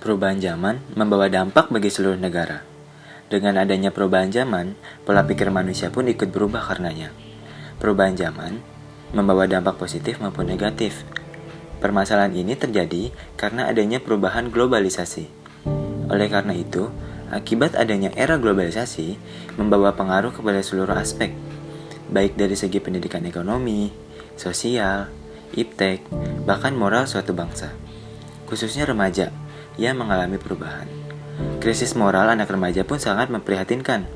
Perubahan zaman membawa dampak bagi seluruh negara. Dengan adanya perubahan zaman, pola pikir manusia pun ikut berubah karenanya. Perubahan zaman membawa dampak positif maupun negatif. Permasalahan ini terjadi karena adanya perubahan globalisasi. Oleh karena itu, akibat adanya era globalisasi membawa pengaruh kepada seluruh aspek, baik dari segi pendidikan ekonomi, sosial, iptek, bahkan moral suatu bangsa. Khususnya remaja yang mengalami perubahan. Krisis moral anak remaja pun sangat memprihatinkan.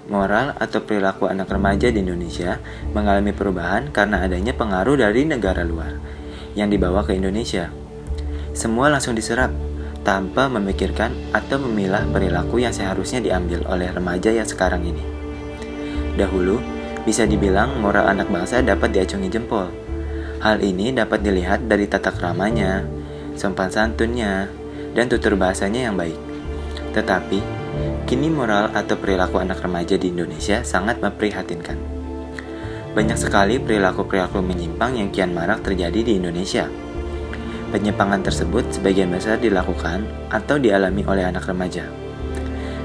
Moral atau perilaku anak remaja di Indonesia mengalami perubahan karena adanya pengaruh dari negara luar yang dibawa ke Indonesia. Semua langsung diserap tanpa memikirkan atau memilah perilaku yang seharusnya diambil oleh remaja yang sekarang ini. Dahulu, bisa dibilang moral anak bangsa dapat diacungi jempol. Hal ini dapat dilihat dari tata keramanya, sopan santunnya, dan tutur bahasanya yang baik. Tetapi, kini moral atau perilaku anak remaja di Indonesia sangat memprihatinkan. Banyak sekali perilaku-perilaku menyimpang yang kian marak terjadi di Indonesia. Penyimpangan tersebut sebagian besar dilakukan atau dialami oleh anak remaja.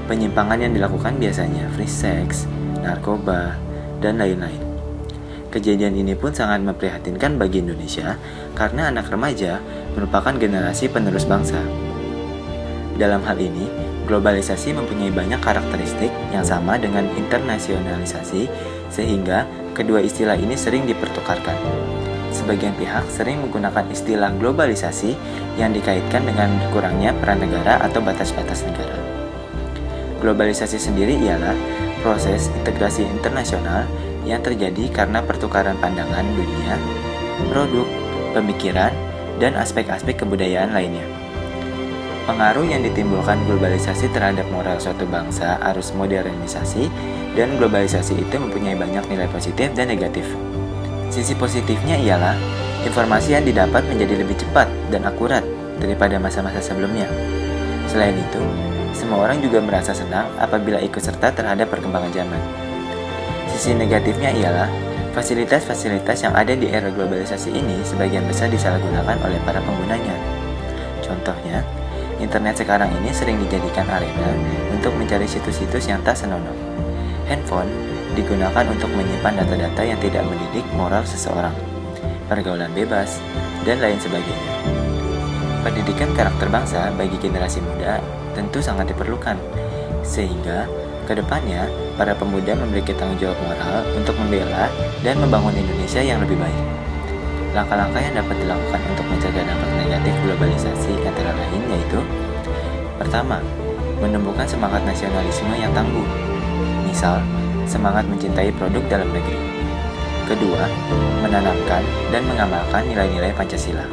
Penyimpangan yang dilakukan biasanya free sex, narkoba, dan lain-lain. Kejadian ini pun sangat memprihatinkan bagi Indonesia karena anak remaja merupakan generasi penerus bangsa. Dalam hal ini, globalisasi mempunyai banyak karakteristik yang sama dengan internasionalisasi sehingga kedua istilah ini sering dipertukarkan. Sebagian pihak sering menggunakan istilah globalisasi yang dikaitkan dengan kurangnya peran negara atau batas-batas negara. Globalisasi sendiri ialah proses integrasi internasional yang terjadi karena pertukaran pandangan dunia, produk, pemikiran, dan aspek-aspek kebudayaan lainnya. Pengaruh yang ditimbulkan globalisasi terhadap moral suatu bangsa arus modernisasi dan globalisasi itu mempunyai banyak nilai positif dan negatif. Sisi positifnya ialah informasi yang didapat menjadi lebih cepat dan akurat daripada masa-masa sebelumnya. Selain itu, semua orang juga merasa senang apabila ikut serta terhadap perkembangan zaman. Sisi negatifnya ialah fasilitas-fasilitas yang ada di era globalisasi ini sebagian besar disalahgunakan oleh para penggunanya. Contohnya, internet sekarang ini sering dijadikan arena untuk mencari situs-situs yang tak senonoh. Handphone digunakan untuk menyimpan data-data yang tidak mendidik moral seseorang, pergaulan bebas, dan lain sebagainya. Pendidikan karakter bangsa bagi generasi muda tentu sangat diperlukan, sehingga kedepannya para pemuda memiliki tanggung jawab moral untuk membela dan membangun Indonesia yang lebih baik. Langkah-langkah yang dapat dilakukan untuk mencegah dampak negatif globalisasi antara lain yaitu: pertama, menumbuhkan semangat nasionalisme yang tangguh, misal semangat mencintai produk dalam negeri. Kedua, menanamkan dan mengamalkan nilai-nilai Pancasila.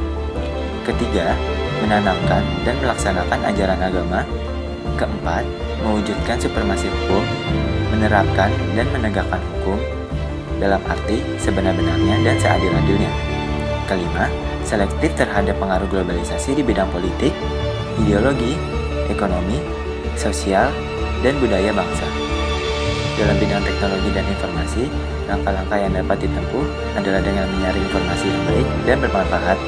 Ketiga, menanamkan dan melaksanakan ajaran agama. Keempat, mewujudkan supremasi hukum, menerapkan dan menegakkan hukum dalam arti sebenar-benarnya dan seadil-adilnya. Kelima, selektif terhadap pengaruh globalisasi di bidang politik, ideologi, ekonomi, sosial, dan budaya bangsa. Dalam bidang teknologi dan informasi, langkah-langkah yang dapat ditempuh adalah dengan menyaring informasi yang baik dan bermanfaat.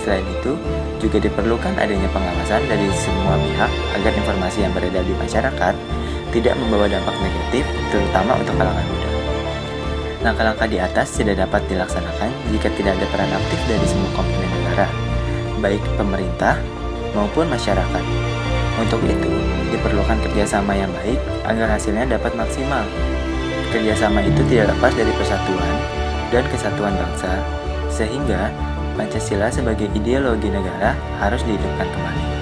Selain itu, juga diperlukan adanya pengawasan dari semua pihak agar informasi yang beredar di masyarakat tidak membawa dampak negatif, terutama untuk kalangan muda. Langkah-langkah di atas tidak dapat dilaksanakan jika tidak ada peran aktif dari semua komponen negara, baik pemerintah maupun masyarakat. Untuk itu, diperlukan kerjasama yang baik agar hasilnya dapat maksimal. Kerjasama itu tidak lepas dari persatuan dan kesatuan bangsa, sehingga Pancasila sebagai ideologi negara harus dihidupkan kembali.